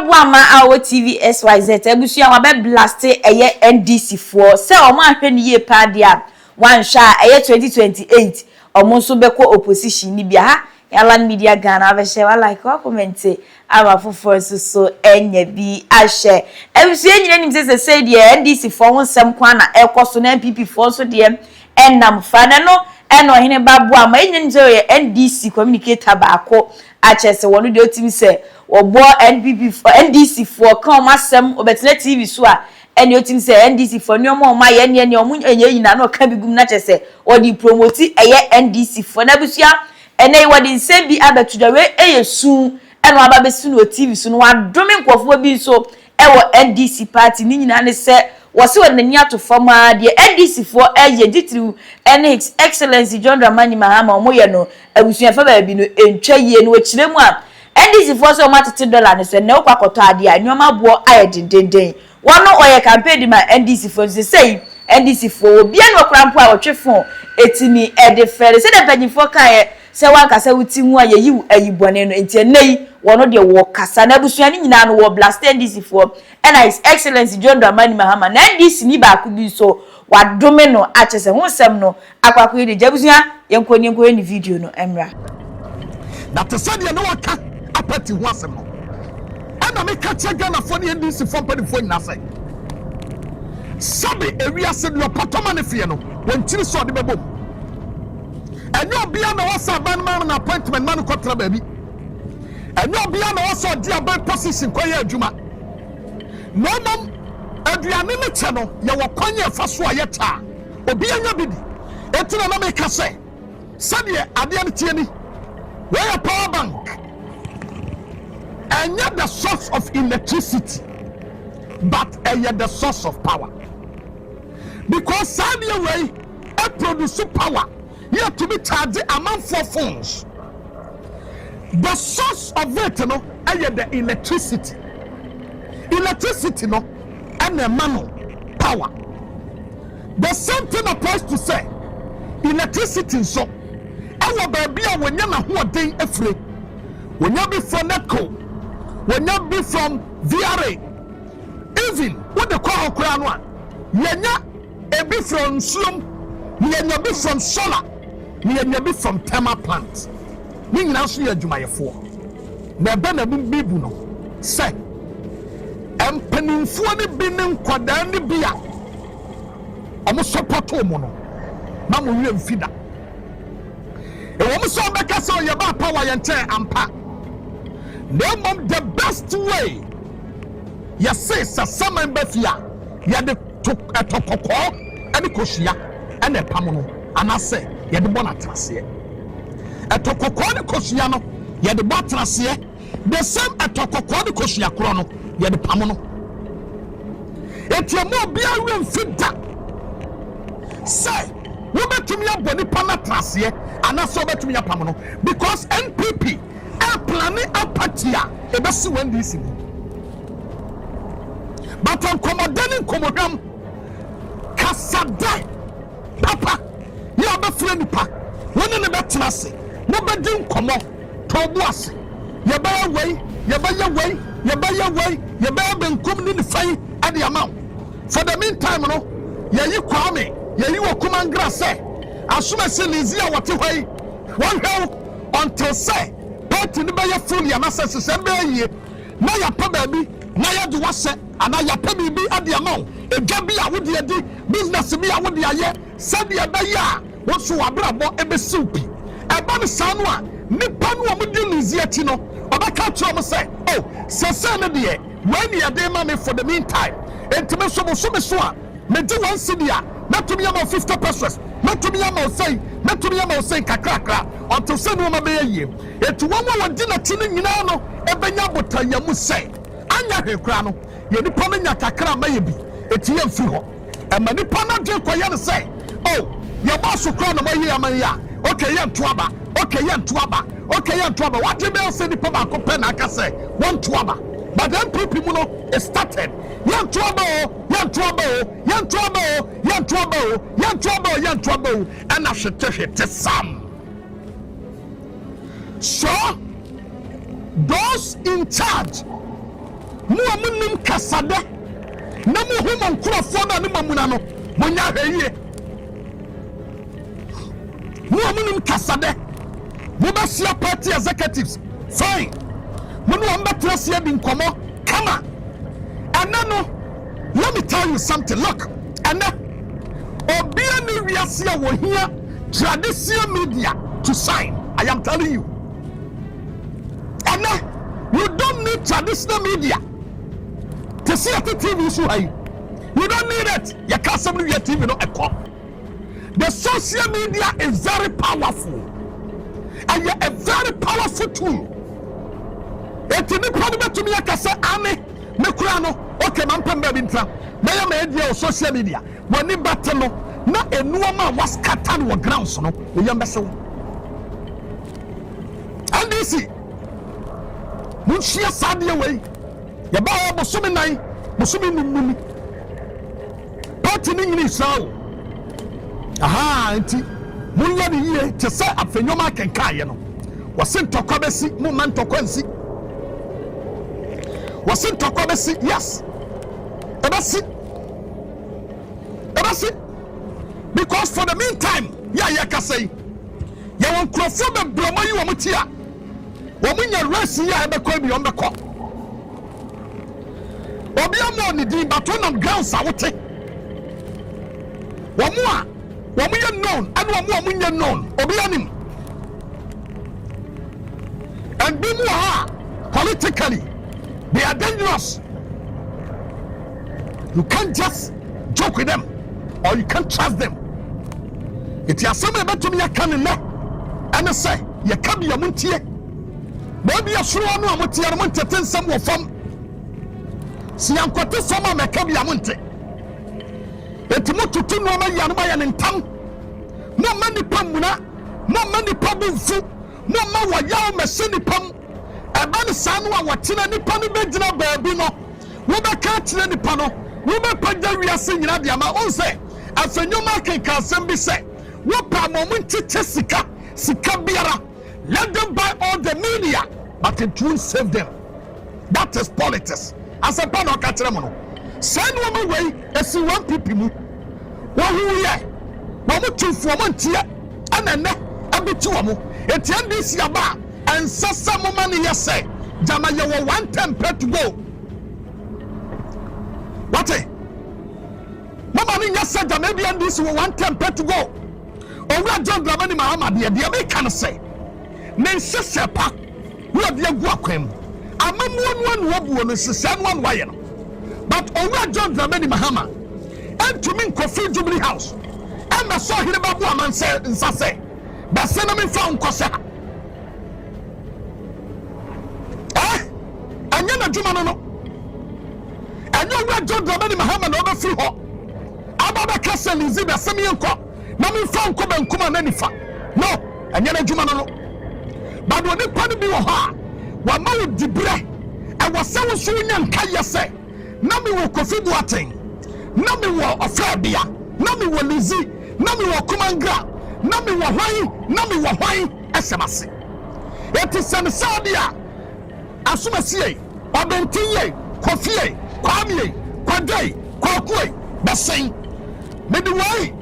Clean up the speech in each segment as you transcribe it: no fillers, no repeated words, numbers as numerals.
Oheneba Boamah our TV SYZ ebusu ya wabe blast eye NDC for se omo ahwe ni ye pa dia one sha eye 2028 omo so beko opposition ni bia ha Yalan Media Ghana avehye wa like wa comment aba foforo so enya bi ahye ebusu enyina nim se de NDC for wonsem kwa na ekoso na MPP for so de enam fa na no eno Oheneba Boamah enyina nim se NDC communicator baako achese wonu de otimi se obo NDC for come asem obetele TV so a ene otimi se NDC for nyomo ma ye ne omu enyina na oka bigum na chese odi promote eye NDC for na busua ene wodi nsem bi abetudawe eyesu eno ababesu no TV so no wadome nkofo bi so ewo NDC party ni nyina ne se wose wonani atofama de NDC for eye ditru ene His Excellency John Mahama omoye no abusua fa ba bi no entwa yie no akiremu a NDC for so matete dollar ne se ne okwakoto ade a nyoma bo aye dendenden wono oye campaign ma NDC for say NDC for obi an okrampo a wotwefo etimi ede fere se de panyifo kan se wankasa wuti hu ayeyi ayibone no enti nei wono de wo kasa na abusua ni nyina no wo blast NDC for and His Excellency John Mahama na NDC ni ba ku bi so wadome no achese hu sem no akwakọ ide abusua yenko ni video no emra that said you know waka apati hu asem no ana me ka che Ghana for the NDC for pedifo nyina say sabe ewiase no patoma ne fie no wontiri so de bebo enyo bia na wasa ban man na appointment man kotra baby enyo bia na wasa dia by position koye adwuma no mom aduane ne che no ye wokwanye fa so aye ta obi anya bidi etuna na me ka say sabe ade ne tie ni where power bank and yet the source of electricity but yet the source of power because Sadia way produce power here to be charged among 4 phones. The source of it no is the electricity no and the man power. The same thing applies to say electricity so our baby when you na who dey afraid when you be from NECO when you be from VRA even what the call okra no yenya e be from slum yenya be from solar yenya be from thermal plant ni nyina so ye adwumayefo na be na bibu no say empanimfo ne bi ne nkwadaa ne bia omo support omo no na mo wie mfida e wo so beka so ye ba power ye nten ampa na mom the best way ye say saman ba fia ye de etokoko ani kohia ene pam no anase ye de bona trase etokoko ni kohia no ye de bona trase the same etokoko ni kohia kro no ye de pam no etiemo bia we mfida say we betumi aboni pana trase anase betumi apam no because NPP planning a party e be si when this but on commodani komodam kasada papa ya be frɛ nipa woni ne betena se no be din komo to bu ase ye ba wei ye ba ye wei ye ba ye wei ye ba benkum ni fai ade amount for the meantime no ye yi kwame ye yi wokumangra se asuma se lizia wote hwai one hell until say party ni ba ye full ya na se se be yie na ya pa ba bi na ya de wase ana ya pa bi ade amount edwa bi a wode adi business bi a wode aye sabe ya ba ya wo so wabrabo e be soupi e ba ne sanu a nipa no mo di lizia ti no obaka tro mo say oh se ne de when you dey ma me for the meantime entime so mo so a me di one cedi a metumi ya ma 50 pesos metumi ya ma say kakrakra until say no ma be yie etu wo mo wodi na ti nyina no ebenya botanya mu say anya hwekra no ye nipa no nya kakra ma ye bi eti ye mfi ho e ma nipa no de koye no say oh ye boss kra no ma ye amanya okay ye ntoaba what be say nipa ba ko pe na aka say one toaba but then people mu no it started ye ntoaba and I should tell it some. So those in charge Mo amunim kasade. Na mo hu mo nkurofo na ne mamuna no. Mo nya hweye. Mo amunim kasade. Mo ba sia party executives. Fine. Mo no am betra sia bi nkomo. Kama. Anano, let me tell you something. Look, and obia ni wiase wo hia traditional media to sign. I am telling you. And you don't need traditional media to see a TV show. You don't need it. You can't see your TV no echo. The social media is very powerful, and you're a very powerful tool. It is not to me. I can say, "Ame, me kurano." Okay, man, pembe bintra. Maya media social media. When you battle no, na enuama was scattered wa grounds no. We yambese. NDC. Munshia sadia way. Yaba bosumi nai, bosumi numumi. Party ni ni saw. Aha, enti. Munya ni ye te say afenyoma kenka ye no. Wasin tokobesi, mu man tokwensi. Wasin tokobesi, yes. Ebasi. Because for the meantime, Ayɛka say, ya won krofo be bromo yi wo mutia. Wo munya resi ya ebekọ bi on bekọ. Obi amo ni din baton on grounds awote. Wo mu ye known, and wo mu nye known. Obi anim. And be more politically, they are dangerous. You can't just joke with them, or you can't trust them. It is something about me. I can't and I say, you can't be a muntie. Maybe a sure no muntie, I want to tell some of them. See, I'm quite a summer, I can't be a muntie. It's more to two normal Yanamayan in town. No money pamuna, no money pabin food, no more yam, a sunny pum. A man son, what tin any panny bedina babino. Woba catch any panel. Woba padaria singing at the ama say. As a new market can be said. Wapa moment Jessica, Sikabiara. Let them buy all the media, but it won't save them. That is politics. As a panel catremono. Send one away as you want people. One who ye, one two for 1 year, and then a bit two more. It's NDC Yaba, and some money yes say. Jamaya 110 pay to go. What eh? Mama yes said that maybe NDC 110 pay to go. Or we are John Mahama, the can say. Nen Sepa, we are the Guaquem. I'm one woman, Sissan one wire. But over John Mahama, and to me, Coffee Jubilee House. And I saw Oheneba Boamah said in Sase, but Senaman found Cosa. And you're not Jumano. And you are John Mahama over free hall. Ababa Castle is in the Samian Court. Nami found Coba and Kuma Nenifa. No, and you're not Jumano. But when they put me on her, one man with Debre, I was so soon and Kaya say, Nami will Kofi Boateng, Nami will Ofrabia, Nami will Lizzie, Nami will Kumangra, Nami will Hawaii, Nami will Hawaii, SMS. It is an Sadia, Asumasi, Obentie, Kofi, Kwame, Kwadai, Kwakwe, Bassing. Midway,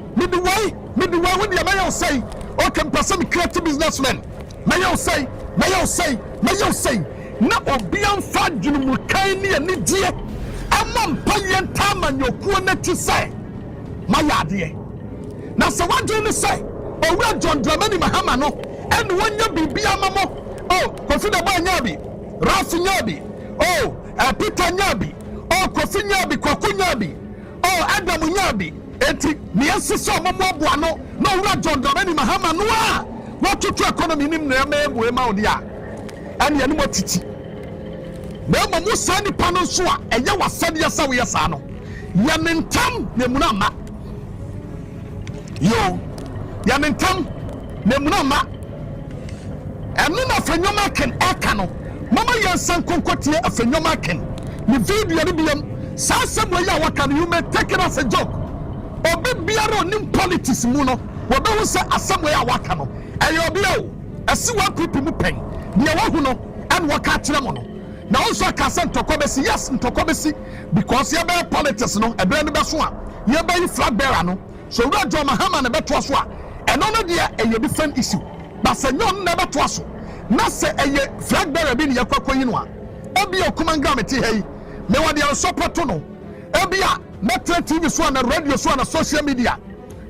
when the mayor say, or can person creative businessmen. Mayor say, na obian fa dwunu mukaini ani die ama mpaye ntama nyokuo na ti say mayade na se wadwe ni say owura John Mahama no en wonya bibia mamo oh Kofi na ba nyabi Rafi nyabi oh Peter nyabi oh Kofi nyabi Kwaku nyabi oh Adam nyabi enti ni asese omamo aboa no na owura John Mahama no a what to economy nim na ebu ema odia and yanu titi na mamu sani pano so a eye wasade yasa we yasa no yanentam na munama yo yanentam na munama enu na fanyoma ken eka no mama yansan konkotie afanyoma ken ni video ni biam sasem we ya waka no you may take it as a joke obi biara onim politics mu no wo be hu se asem we ya waka no ayo bia o asi wa pipi mu pen dia wa hu no and waka kire mo no na also ka se ntokobesi yes ntokobesi because ye be politics no e be no be so a ye be flag bearer no so Fìres John Mahama na beto so a eno no de e different issue but se nyon na beto so na se e flag bearer bi ne ye kwakoyi no a obi okumanga meti hei me wode support no obi a metro TV so na radio so na social media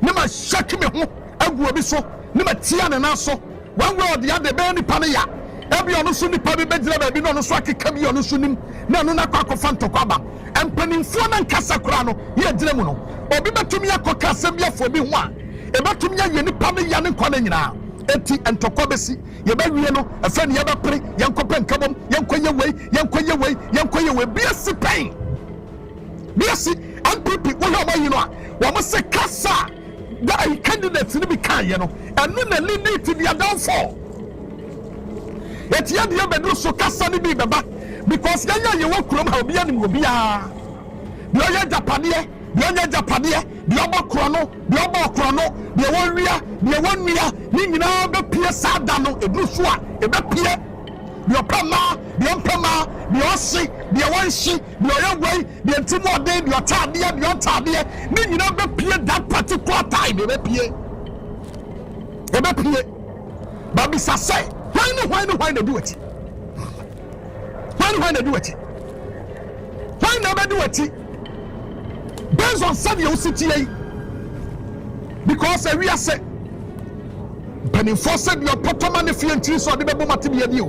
ne ma shake me ho agu obi so ne ma tia ne na so one way or the other be ni pa ne ya ebi ono so nipa bi begira ba bi no so akeka bi ono so nim na no na kwakofa ntokwa empanimfo na nkasa kura no ye dire mu no obi betumi akoka asem bi afo bi ho a e betumi ye nipa me ya ne nkwa na nyina eti ntokwa besi ye ba wie no afa ne ye ba pere ye nkope nkabom ye nkoye wei biasi pain biasi NPP wo ha ba yi no a wo mo se kasa da candidates ni bi kan ye no enu na lead to their downfall. Eti ya de bedu so kasa ni bi beba because yanya ye wo krom ha obi anim obi a de oye japade de obokro no de wonwia de wonwia ni nyina be pie sada no edu so a e be pie de opama de osi de wonhyi de oyewei de ntimode de otade ni nyina be pie that particular time e be pie but bisa say why no do it? Why no do it? Why never do it? Based on some your city, because we are say, penny forced your potoman if you and tea saw the baby matibia you.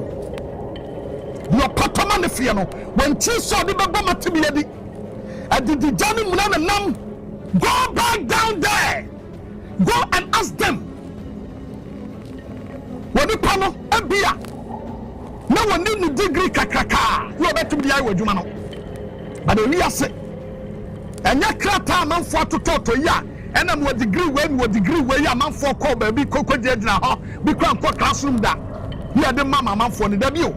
Your potoman if you know when tea saw the baby matibia, and the journey munana nam go back down there, go and ask them. When you panel and beer, no one need the degree kakaka. You better be I with you, man. But the real say, and your crata man for to talk to ya, and I'm with degree where your man for call baby cocoa judge now, be crown classroom that. You are the mama man for the debut.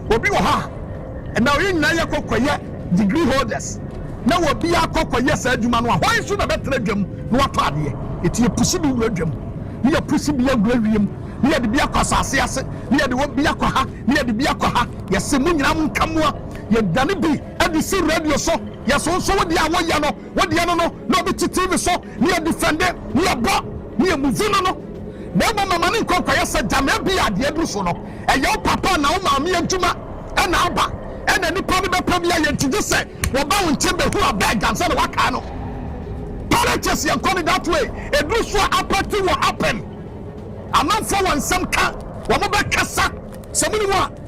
Obi ha, and now in Naya cocoa degree holders. Now will be a cocoa yes, man. Why should I better them? No party. It's your possible regime. You are possibly a gradium. Ni de bia kwasase ase ni de wo bia kwa ha ni de bia kwa ha yese mu nyina mu nkamua ye dane bi ade si radio so yeso so wo dia wo ya no wo dia no no bi TV so ni defend ni ba ni movie no na mama ni nkokwa yese jame bia de edu so no eyo papa na wo ma me antuma e na aba e na nipa bi be pa bia ye ntije se wo ba wo nche be hu abeg ansa na waka no politics ye call it that way edu so apathy will happen. I'm not for some car, what about Cassa? Somebody want.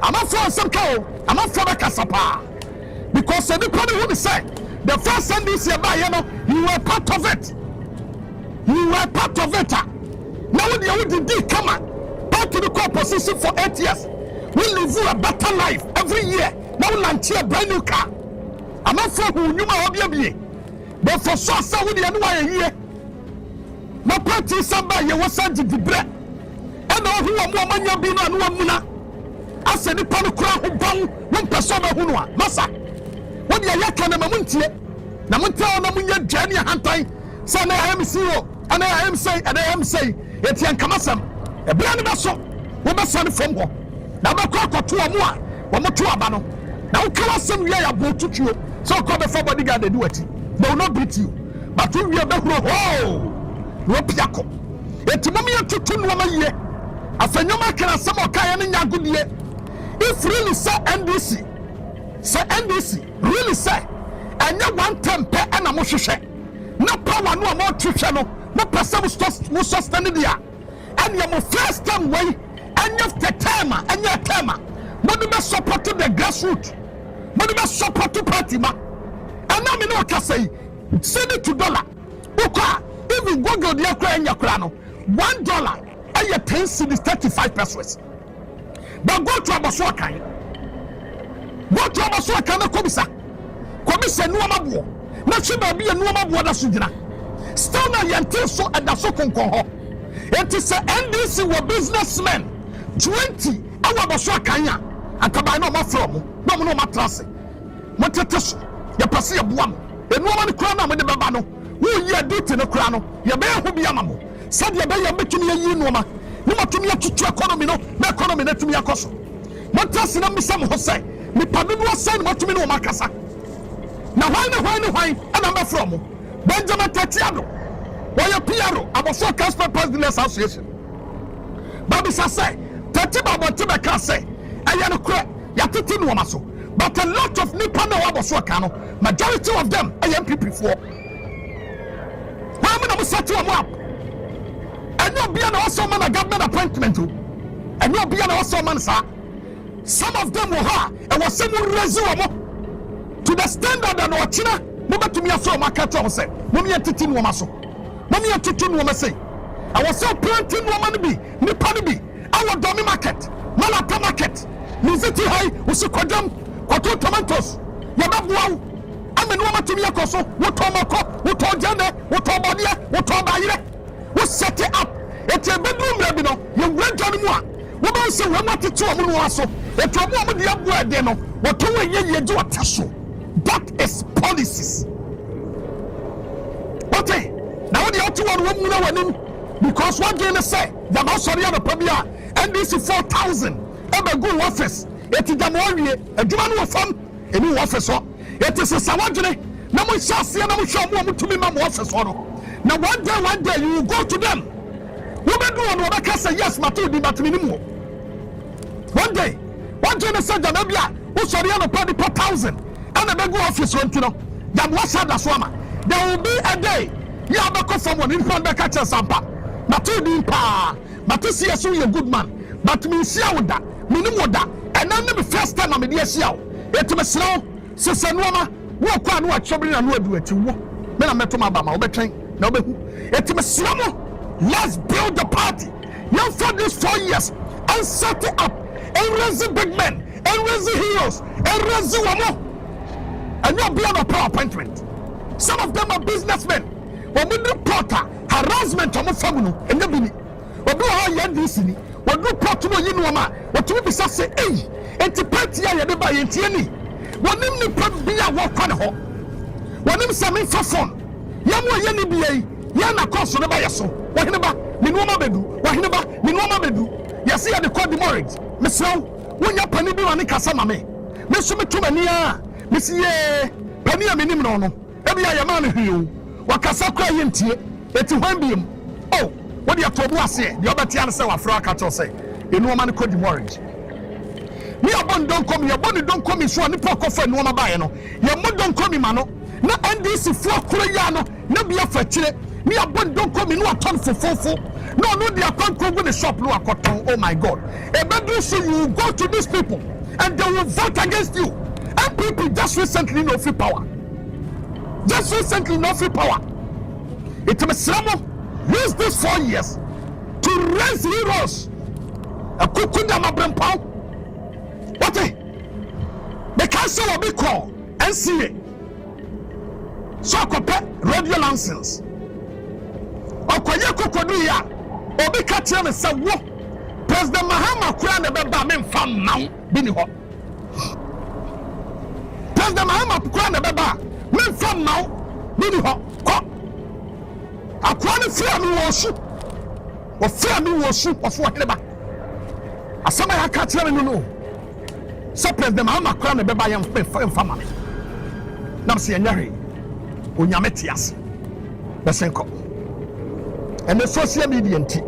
I'm not for some cow, I'm not for the Cassapa. Because anybody would say, the first NDC you were part of it. You were part of it. Now you did come on. Back to the core position for 8 years. We live a better life every year. Now launch a brand new car. I'm not for who you might be. But for so with the other year. My party somebody was sent to the bread. And all who are more money being on one muna. I said the Panukra who bang 1 person who know. Massa. What the Ayɛka na Mamuntie? Namunta na Munya Jenny Hantai. Sana I am CEO. And I am say. Etian Kamasam. A brand vessel. We must send from home. Now the clock or 2 or more. One more 2 abano. Now Kalasam we are both to you. So call the 4 bodyguard they do it. They will not beat you. But we are back. Whoa. Ropiako. Eti mami atutu nwoma ye. Afanyoma kana samo kaya ne nyagudie. If really say NDC really say anya one time pe na mo hwehwe. Na power no mo twehwe no. No person will sustain dia. And your first time way anya the time anya time. Mo do be support the grassroots. Mo do be support party ma. Ana me no ka say send it to dollar. Oka even Google the $1 and 10 cities 35 pesos. But go to Abaswakan. Go to Abaswakan Komisa. Komisa no mabu. Na chiba be no mabu da sujina. Still na yante so at the so konko. It is a NDC were businessmen 20 our Abaswakan ya. Akaba no ma from. No matrase. Moteteso. Ya pase ya buam. E no man kra na me de baba no. Who ye duty no kra no ye be ho bia mamo said ye be ye metumi yi no ma no matumi atutu economy no na economy na tumi akoso But just in a some who say, me pardon was sent what to me no Macassa. Now, why, and I'm from Benjamin Tatiano. Why a Piero, I was so Casper President Association. Baby say, Tatiba, what Tibaka say, I am a crack, Yatitin Wamaso. But a lot of Nippon Wabaswakano, majority of them I am people for. Why am I set to a map? And not be an awesome man a government appointment, and not be an awesome man, sir. Some of them were her, and was someone resume to the standard that China, never to me a from my cattle say, Mummy and Titin Wamaso, Mummy and Titin Wamase. I was so planting woman be, Nippon be, our dummy market, Malata market, Niziti High, Usukodam. Koto tomatoes, yababuau. Ame nuama tumi yakoso. Woto mako, woto jende, woto bodia, woto bayire. We set it up. Eti bedroom lebi no. Ye wrenja ni mua. Woba se wema titu wa munu waso. Eti wamu wamu diyabu ede no. Woto we ye yeju watasho. That is policies. Okay. Na wadi otu wanu wamu na wanim. Because one game say, Yama sorry ya pabia. NDC 4,000. Ebe good office. Eti jamori adwuma no fam eni wo office eti sesa wadwene na mo hyase na mo hwa mo mutumi ma mo office no na one day you will go to them wo bedu on wo beka say yes mato di batimi ni mo one day say jana bia wo sori an pa 1,000 and be go office wonti no jam wa sada so ama there will be a day ya beko someone in front beka che sampa mato di pa mato see so you good man but me see awda me ni moda. And I'm the first time I'm in the SEO. It's a slow, Sissanoma, walk on what trouble and would do it. Then I met my Bama, Obetrain, no, it's a slow. Let's build the party. You for these 4 years and set it up and raise the big men and raise the heroes and raise the woman. And you'll be on a power appointment. Some of them are businessmen. When we do porter, harassment on the family and the bini. Or do how you NDC. What do porter no yinwama? What we be say, hey, enti party ya de ba yenti ani. Wonim ni pet bia wo kwa ne ho. Wonim sami fa phone. Ya mo ye ni bia yi. Ya na course ne ba yeso. Oheneba, me no ma bedu. Oheneba, me no ma bedu. Ya se ya de call the mortgage. Me sraw, wonya pani bi wani kasa ma me. Me so me tumani a. Me si ye, pani a me nim no no. E bia ya ma ne hwi o. Wakasa kwa yentie. Eti hwan biem. Oh, what you told us here? The other tian say wa fra ka cho say. Enu ma ne call the mortgage. Me abon don come, your body don't come so ani poko fa enu ma ba ye no. Your mo don come ma no. Na NDC fo kuro ya no. Na bia fa kire. Me abon don come no aton fofofo. No they are come go the shop no akoton. Oh my God. E bedu so you go to these people and they will vote against you. And people just recently no free power. Just recently no free power. It was Slamo use these 4 years to raise heroes. A kukunda mabrempao. What the council will be called NCA. So I radio license. Okoye kokodu ya obi ka kire me se wo President Mahama kura na beba me mfam maw bi ni ho. President Mahama kura na beba me mfam maw bi ni ho. Ko akwa ne fia mi wo su. Wo fia mi wo su ofo Oheneba. Asama ya ka kire me no. So President Mahama kura na beba ya mfam maw. Na se nyare onyame tiase. Besenko. And the social media nti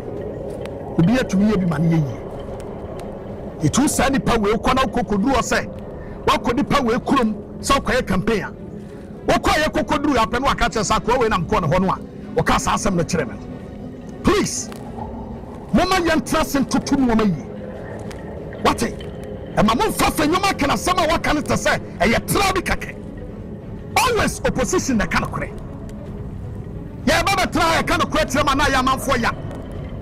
obi atumi ye bi mane ye itu sa nipa we kwana kokoduru o se wakodi pa we kurom so kwaye campaign wakoye kokoduru apenu aka che sa kwa we na mko ne ho no a waka sa asem no kire me please mama yantra sen tutu no ma yi wate e ma mo fa fa nyoma kana sama waka ne te se e ye tra bi kake always opposition na kana kure ya baba try kind of question man na ya manfo ya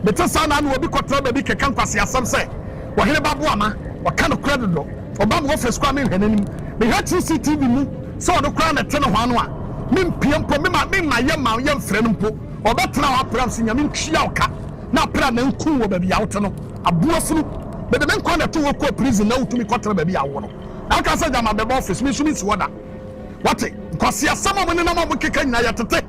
betesa na no obi kotra ba bi keka nkwase asem se Oheneba Boamah wa kind of credit do oba mo office kwa me hwenanim me ha CCTV mu so do kra na tene ho ano a me mpie mpo me ma ye ma ye mfre no mpo oba tra wa pram se nyame ntwia oka na pra na nku wo ba bi awte no aboafunu be de nkwa na to wo ko prison na utumi kotra ba bi awo no aka se jama be office me so mi si woda wate nkwase asem mo ne na mo keka nyina ya tete.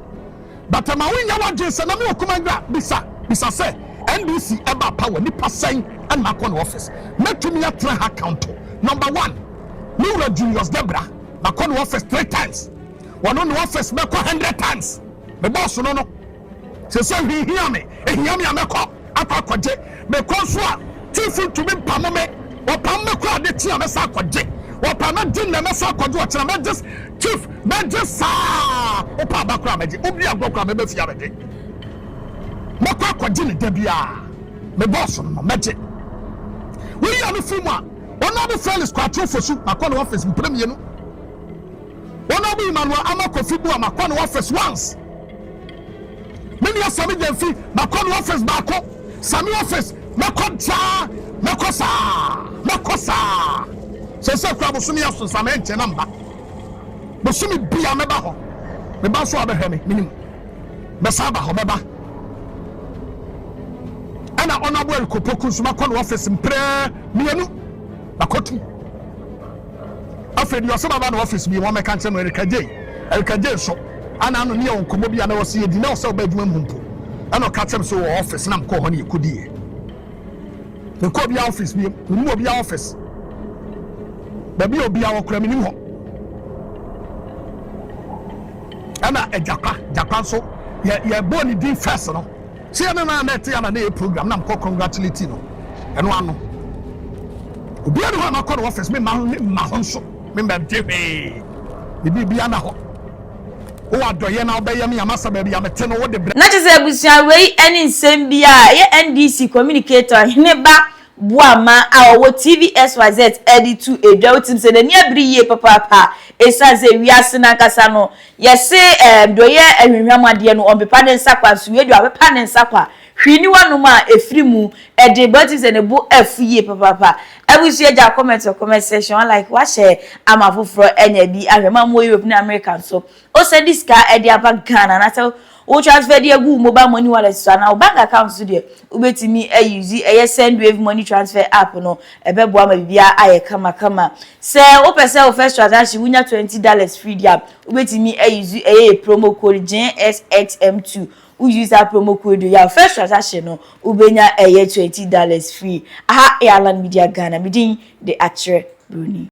But ma winya wa jinse na me okuma gra bisa say NDC eba power ni pasen and makon office metumi atra account number 1 Nura Julius Debra makon office 3 times one on office meko 100 times me boss no se hear me ameko akwaje me konso chief to me pamome o pamme kwa de tia me sa akwaje o pamme din na me sa akwaje o kira me just chief me just sa o pa ba kwa meje obi agbo kwa me be fia meje meko akwaje ne da bia me boss no meje we ya no fimu a one of the Fìres kwatro fosu makon office premier no one of the Emmanuel amakofibu makon office once many asami jenfi makon office bako sami office makosa se kwa bosumi aso sami enche namba bosumi bia meba ho meba so abehwe minim besaba ho meba ana honorable kopoku so makon office mpre mienu makotu afedi osaba ba na office bi won meka nche no erikaje so ana no ne onkomo bia na wose yedi na wose obadwuma mumpo ana ka tem so office na mko ho ne yekudie ne ko bia office bi mu bia office ba bi obi a wokra minim ho ana ejapa so ye boni din first no se na na te ana na program na mko congratulate no eno ano obi anu ha makọ office me ma ho so me mbebe bibia na ho o adoye na obeye me amasa ba bia mete no wo de na chese abusia wei eni nsem bia ye NDC communicator Oheneba Boamah a wo TVSYZ edit to edwa utim se na ni abriye papa esaze wiase na kasa no yese doye ahwehwamade no ombepa ne nsakwa so wedwa abepa ne nsakwa hwini wanum a efrimu ede baptism ne bo afuye papa abusia ja comment section like what share amafoforo enya bi ahwema mo Europe na America so o se this guy ede aba Ghana na tell o transfer dey go mobile money wallet so na bank account so dey ubetimi use send wave money transfer app no Boamah bibia Ayɛka kama se o pese o first transaction wunya $20 free dia ubetimi use promo code JSXM2 who use that promo code your first transaction no ubenya $20 free aha Airline Media Ghana midin the Atre Bruni.